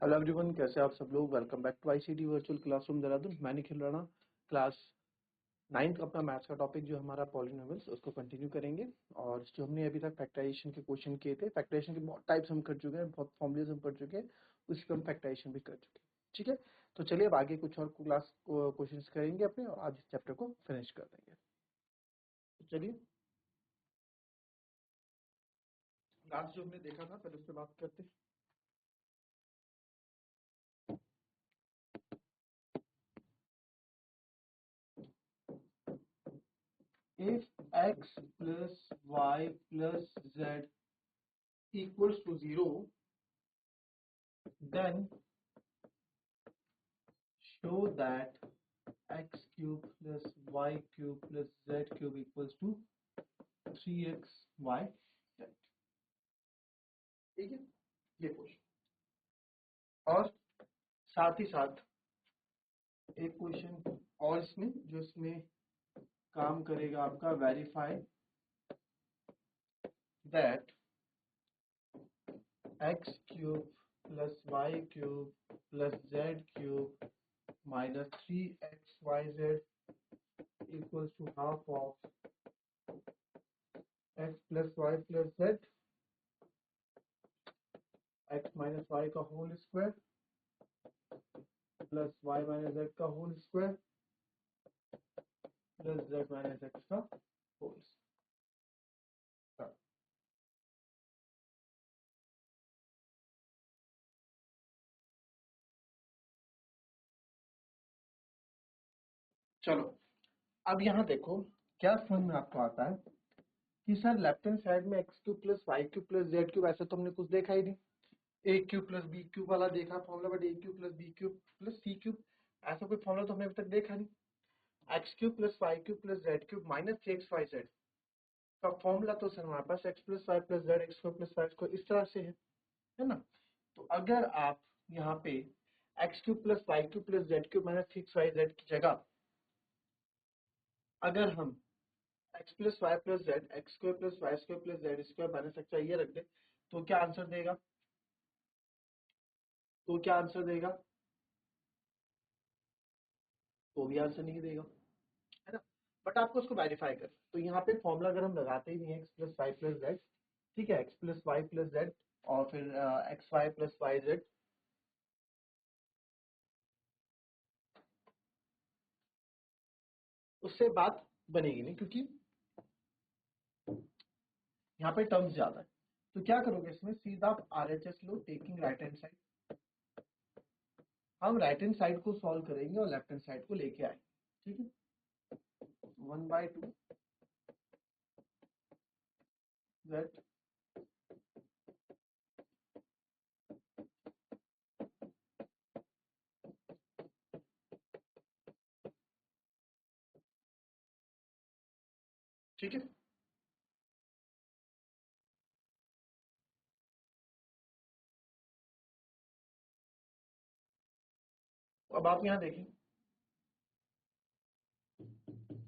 Hello everyone, कैसे आप सब लोग। Welcome back to ICT virtual classroom Dehradun. मैं निखिल राणा। क्लास 9 का अपना मैथ्स का टॉपिक जो हमारा पॉलिनोमियल्स उसको कंटिन्यू करेंगे। और जो हमने अभी तक फैक्टराइजेशन के क्वेश्चन किए थे, फैक्टराइजेशन के बहुत टाइप्स हम कर चुके हैं, बहुत फॉर्मुलेज हम कर चुके हैं, उसी पर हम फैक्टराइजेशन भी कर चुके हैं। ठीक है, तो चलिए अब आगे कुछ और क्लास क्वेश्चन करेंगे अपने, और आज इस चैप्टर को फिनिश कर देंगे। तो चलिए, लास्ट जो हमने देखा था पहले उस पर बात करते हैं। If x plus y plus z equals to 0, then show that x cube plus y cube plus z cube equals to 3xy z। ठीक है, ये क्वेश्चन। और साथ ही साथ एक क्वेश्चन और इसमें जो इसमें काम करेगा आपका, verify that x cube plus y cube plus z cube minus 3xyz equals to half of x plus y plus z, x minus y का whole square plus y minus z का whole square plus z minus x का whole square. चलो, अब यहाँ देखो क्या समझ में आपको आता है कि सर लेफ्ट हैंड साइड में x cube plus y cube plus z cube, ऐसा तो हमने कुछ देखा ही नहीं। A cube plus b cube वाला देखा formula, but a cube plus b cube plus c cube ऐसा कोई फॉर्मूला तो हमने अभी तक देखा नहीं। X cube plus y cube plus z cube minus 3xyz का फॉर्मूला तो सर हमारे पास x plus y plus z x square plus y square इस तरह से है ना। तो अगर आप यहाँ पे x cube plus y cube plus z cube minus 3xyz की जगह अगर हम x plus y plus z x square plus y square plus z square minus x ये रख दे, तो क्या आंसर देगा? तो क्या आंसर देगा? तो भी आंसर नहीं देगा, है ना। बट आपको उसको वेरीफाई कर, तो यहाँ पे फॉर्मूला अगर हम लगाते ही नहीं है x plus y plus z, ठीक है, x plus y plus z और फिर x y plus y z, उससे बात बनेगी नहीं, क्योंकि यहाँ पे टर्म्स ज्यादा है। तो क्या करोगे इसमें, सीधा आप आरएचएस लो, टेकिंग राइट हैंड साइड। हम राइट हैंड साइड को सॉल्व करेंगे और लेफ्ट हैंड साइड को लेके आएंगे। ठीक है, 1/2 z ठीक है। अब आप यहाँ देखें,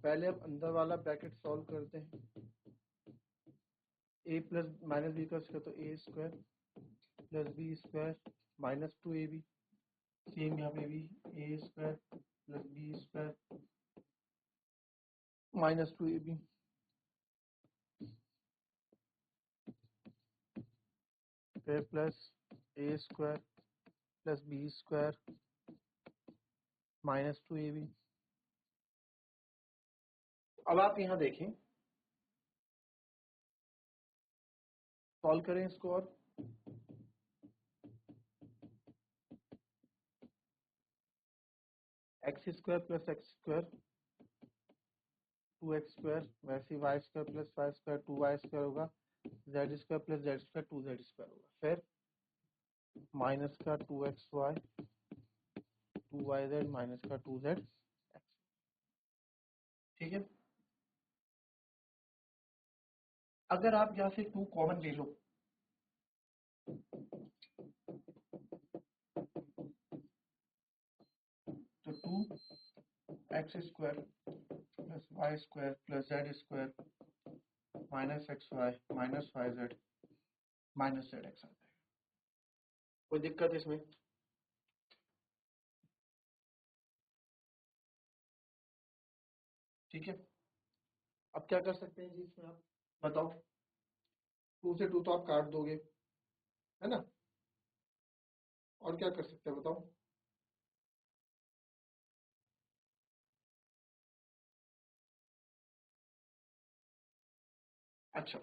पहले अब अंदर वाला ब्रैकेट सॉल्व करते हैं। ए प्लस माइनस बी का स्क्वायर, तो a square plus b square minus 2ab, same यहाँ पे भी a square plus b square minus 2ab, फिर plus a square plus b square minus 2ab। अब आप यहाँ देखें, सॉल्व करें इसको, और x square plus x square 2x square, वैसे y square plus y square 2y square होगा, z square plus z square 2z square होगा, फिर माइनस का 2xy 2yz माइनस का 2z। ठीक है, अगर आप यहाँ से 2 कॉमन ले लो, तो 2x square plus y square plus z square minus x y minus y z minus z x आ जाएगा। कोई दिक्कत इसमें? ठीक है, अब क्या कर सकते हैं जी इसमें, आप बताओ। 2 से 2 तो आप काट दोगे, है ना, और क्या कर सकते हैं बताओ। अच्छा,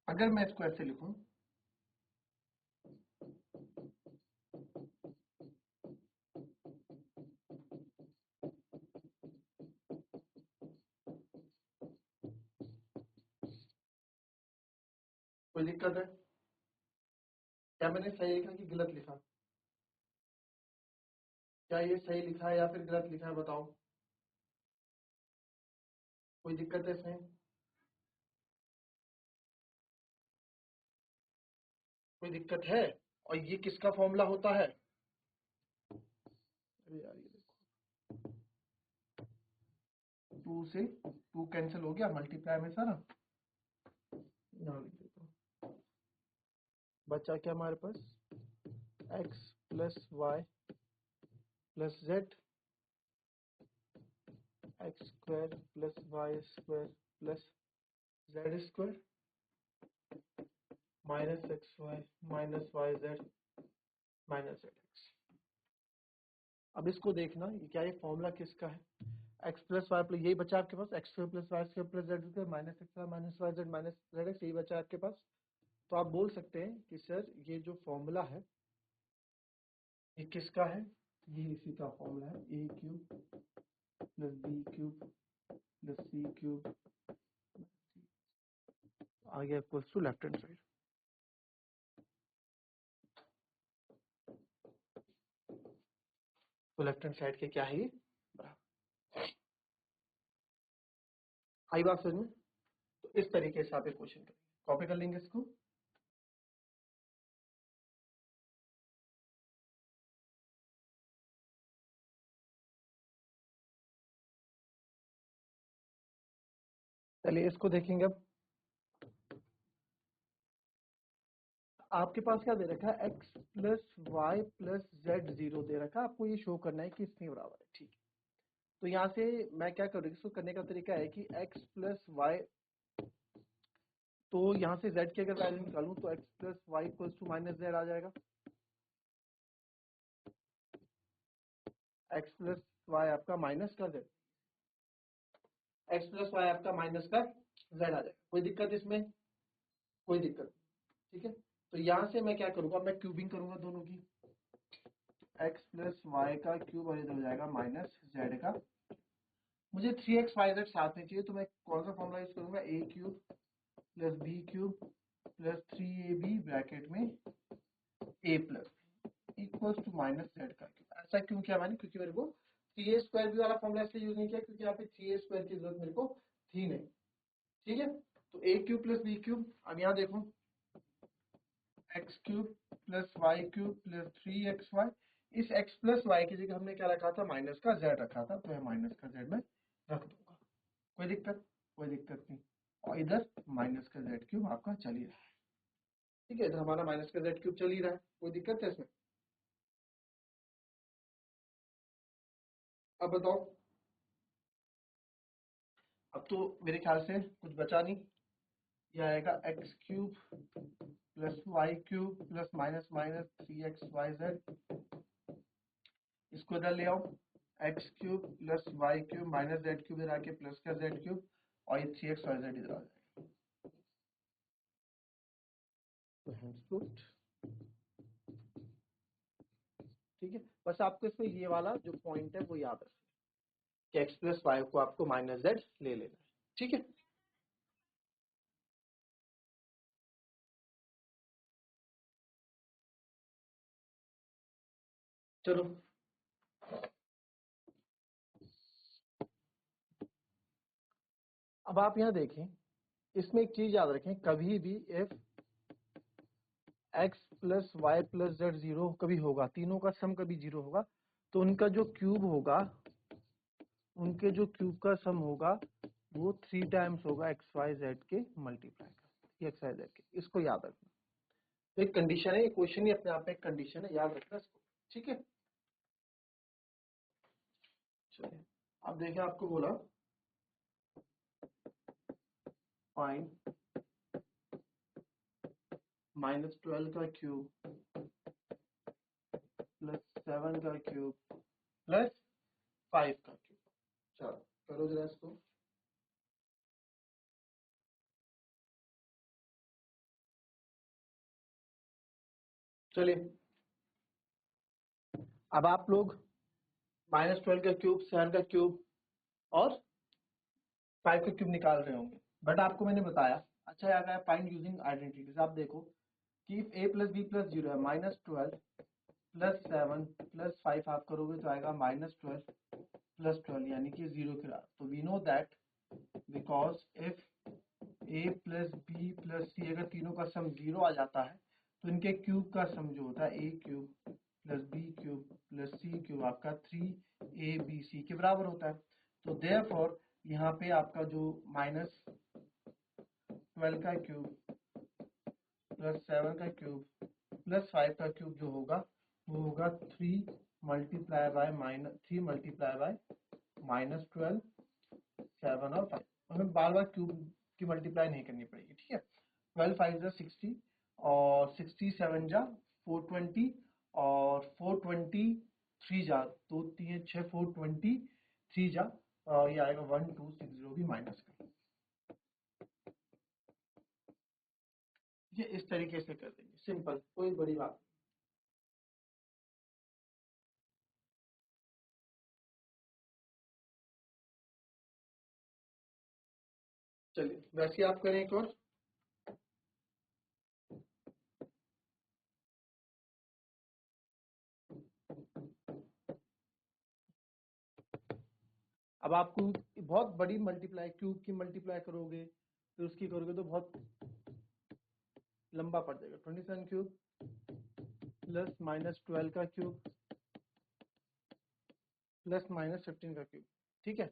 अगर मैं इसको ऐसे लिखूं, कोई दिक्कत है? क्या मैंने सही लिखा कि गलत लिखा? क्या ये सही लिखा है या फिर गलत लिखा है, बताओ। कोई दिक्कत है इसमें? कोई दिक्कत है? और ये किसका फॉर्मूला होता है? अरे यार ये देखो, 2 से 2 कैंसिल हो गया, मल्टीप्लाई में सारा यहाँ लिख देता हूँ। बचा क्या हमारे पास? x plus y plus z, x square plus y square plus z square minus x y minus y z minus z x. अब इसको देखना, ये क्या, ये फॉर्मूला किसका है? एक्स प्लस वाई प्लस, यही बचा आपके पास, x square plus y square plus z square minus x y minus y z minus z x, यही बचा आपके पास। तो आप बोल सकते हैं कि सर ये जो फॉर्मूला है ये किसका है? ये इसी का फॉर्मूला है, a cube plus b cube plus c cube आ गया equals to left hand side. तो लेफ्ट हैंड साइड के क्या है ये, बराबर। आई बात समझ में? तो इस तरीके से आप एक क्वेश्चन करेंगे, कॉपी कर लेंगे इसको। चलिए इसको देखेंगे। अब आपके पास क्या दे रखा है? X plus y plus z 0 दे रखा है, आपको ये शो करना है कि इसके बराबर है, ठीक है। तो यहाँ से मैं क्या करूँगी, इसको करने का तरीका है कि एक्स प्लस वाई, तो यहाँ से z की अगर वैल्यू निकालूं तो x plus y equals to minus z आ जाएगा। x प्लस वाई आपका माइनस का z, x प्लस वाई आपका माइनस का z आ जाएगा। कोई दिक्कत इसमें? कोई दिक्कत नहीं, ठीक है। तो यहाँ से मैं क्या करूंगा, मैं क्यूबिंग करूंगा दोनों की, x प्लस वाई का क्यूब और इधर हो जाएगा माइनस जेड का। मुझे 3x, 5z साथ में चाहिए, तो मैं कौन सा फॉर्मूला यूज करूंगा? A cube plus b cube plus 3ab bracket में a plus equals to minus z का क्यूब। ऐसा क्यों किया मैंने? क्योंकि मेरे को 3a² भी वाला फॉर्मूला इसलिए यूज नहीं किया क्योंकि यहाँ पे 3a² की जरूरत मेरे को थी नहीं, ठीक है। तो a cube plus b cube, अब यहाँ देखो, x cube plus y cube plus 3xy, इस x प्लस वाई की जगह हमने क्या रखा था? माइनस का z रखा था, तो यह माइनस का z में रख दूंगा। कोई दिक्कत? कोई दिक्कत नहीं। और इधर माइनस का z क्यूब आपका चल ही रहा है, ठीक है, इधर हमारा माइनस का z क्यूब चल ही रहा है। कोई दिक्कत है इसमें? अब बताओ। अब तो मेरे ख्याल से कुछ बचा नहीं, यह आएगा x cube plus y cube plus minus minus 3xyz, इसको इधर ले आओ, x cube plus y cube minus z cube इधर आके प्लस का जेड क्यूब, और ये 3xyz इधर आ जाएगा। तो henceforth, ठीक है, बस आपको इसमें ये वाला जो पॉइंट है वो याद रखना कि एक्स प्लस वाई को आपको माइनस जेड ले लेना है, ठीक है। चलो अब आप यहाँ देखें, इसमें एक चीज याद रखें, कभी भी if x plus y plus z 0 कभी होगा, तीनों का सम कभी 0 होगा, तो उनका जो क्यूब होगा, उनके जो क्यूब का सम होगा वो 3 टाइम्स होगा एक्स वाई जेड के मल्टीप्लाई का, एक्स वाई जेड के। इसको याद रखना, तो एक कंडीशन है, ये क्वेश्चन ही अपने आप में एक कंडीशन है, याद रखना इसको, ठीक है। चलिए अब देखिए, आपको बोला फाइंड -12 का क्यूब प्लस 7 का क्यूब प्लस 5 का क्यूब। चलो करो जरा इसको। चलिए अब आप लोग -12 का क्यूब, 7 का क्यूब और 5 का क्यूब निकाल रहे होंगे, बट आपको मैंने बताया अच्छा याद है फाइंड यूजिंग आइडेंटिटीज। आप देखो कि a प्लस बी प्लस 0 है, -12 प्लस 7 प्लस 5 आप करोगे तो आएगा -12 प्लस 12 यानी कि 0 के बराबर। तो we know that because if a plus b plus c अगर तीनों का सम 0 आ जाता है तो इनके क्यूब का सम जो होता है a cube plus b cube plus c cube आपका 3abc के बराबर होता है। तो देयरफॉर यहाँ पे आपका जो -12 का क्यूब प्लस 7 का क्यूब प्लस 5 का क्यूब जो होगा वो होगा 3 मल्टीप्लाई बाय -12 7 और 5। हमें बार बार क्यूब की मल्टीप्लाई नहीं करनी पड़ेगी, ठीक है। 12 5 जा 60 और 60 7 जा 420 और 423 जा 2 3 6 423 जा ये आएगा 1260 भी माइनस कर, ये इस तरीके से कर देंगे, सिंपल, कोई बड़ी बात नहीं। चलिए वैसे आप करें एक और। अब आपको बहुत बड़ी मल्टीप्लाई क्यूब की मल्टीप्लाई करोगे फिर उसकी करोगे तो बहुत लंबा पड़ जाएगा। 27 क्यूब प्लस -12 का क्यूब प्लस -15 का क्यूब, ठीक है।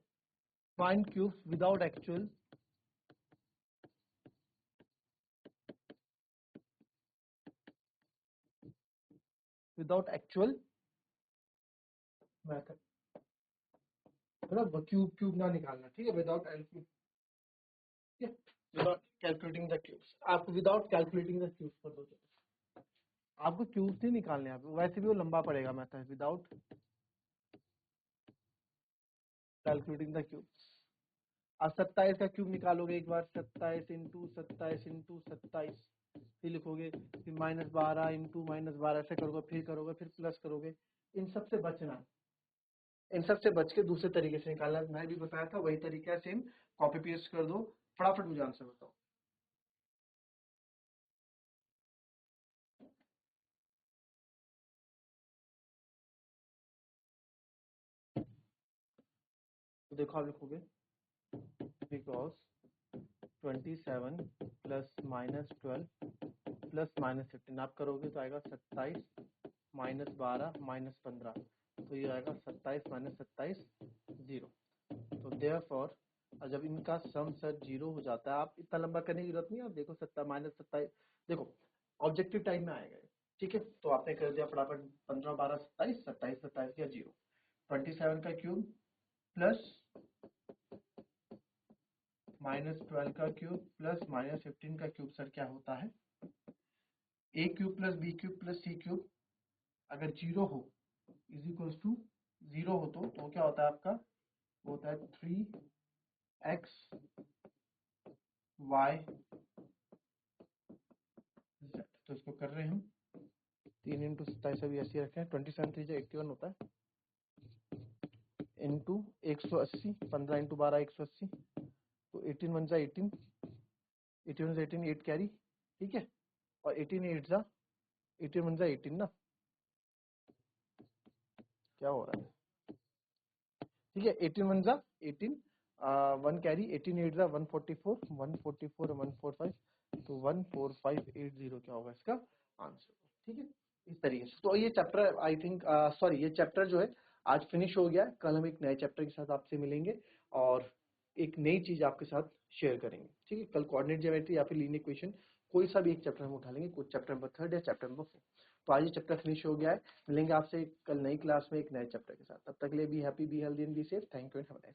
Find cubes without actual method, मतलब क्यूब क्यूब ना निकालना, ठीक है, without without calculating the cubes. आप विदाउट कैलकुलेटिंग द क्यूब्स कर दो, आपको क्यूब्स नहीं निकालने, आप वैसे भी वो लंबा पड़ेगा method, without calculating the cubes. आप 27 का क्यूब निकालोगे एक बार, 27 इंटू 27 इंटू 27 फिर लिखोगे, फिर -12 इंटू -12 ऐसे करोगे, फिर प्लस करोगे। इन सब से बचना है, इन सब से बच के दूसरे तरीके से निकालना, मैं भी बताया था वही तरीका है सेम, कॉपी पेस्ट कर दो, फटाफट मुझे आंसर बताओ। तो देखो आप लिखोगे बिकॉज 27 प्लस -12 प्लस -15 आप करोगे तो आएगा 27 -12 -15, तो ये आएगा 27 -27 0। तो देयरफॉर जब इनका सम सर 0 हो जाता है, आप इतना लंबा करने की जरूरत नहीं है, आप देखो 27 देखो ऑब्जेक्टिव टाइम में आएगा, ठीक है। तो आपने कर दिया फटाफट 15 12 27 27 27 या 0। 27 का क्यूब प्लस -12 का क्यूब प्लस -15 का क्यूब सर क्या होता है, a cube plus b cube plus c cube अगर 0 हो इज इक्वल्स टू 0 हो तो क्या होता है आपका, वो होता है 3x y z। तो इसको कर रहे हैं हम 3 इंटू 27 अभी ऐसे रखें, 27 3 81 होता है इंटू 180, 15 इंटू 12 180, तो 18 1 जा 18, 18 1 18 8 कैरी, ठीक है, और 18 8 जा 18 1 जा 18 ना, क्या हो रहा है, ठीक है, 18 1 जा 18 1 कैरी, 18 8 जा 144 144 145, तो 14580 क्या होगा इसका आंसर, ठीक है। इस तरीके से तो ये चैप्टर आई थिंक सॉरी ये चैप्टर जो है आज फिनिश हो गया है। कल हम एक नए चैप्टर के साथ आपसे मिलेंगे और एक नई चीज आपके साथ शेयर करेंगे, ठीक है। कल कोऑर्डिनेट ज्योमेट्री या फिर लीनियर इक्वेशन कोई सा भी एक चैप्टर हम उठा लेंगे, कुछ चैप्टर नंबर 3 या चैप्टर नंबर 4। तो आज ये चैप्टर फिनिश हो गया है, मिलेंगे आपसे कल नई क्लास में एक नए चैप्टर के साथ। तब तक के लिए be happy, be healthy and be safe. Thank you and have a nice day.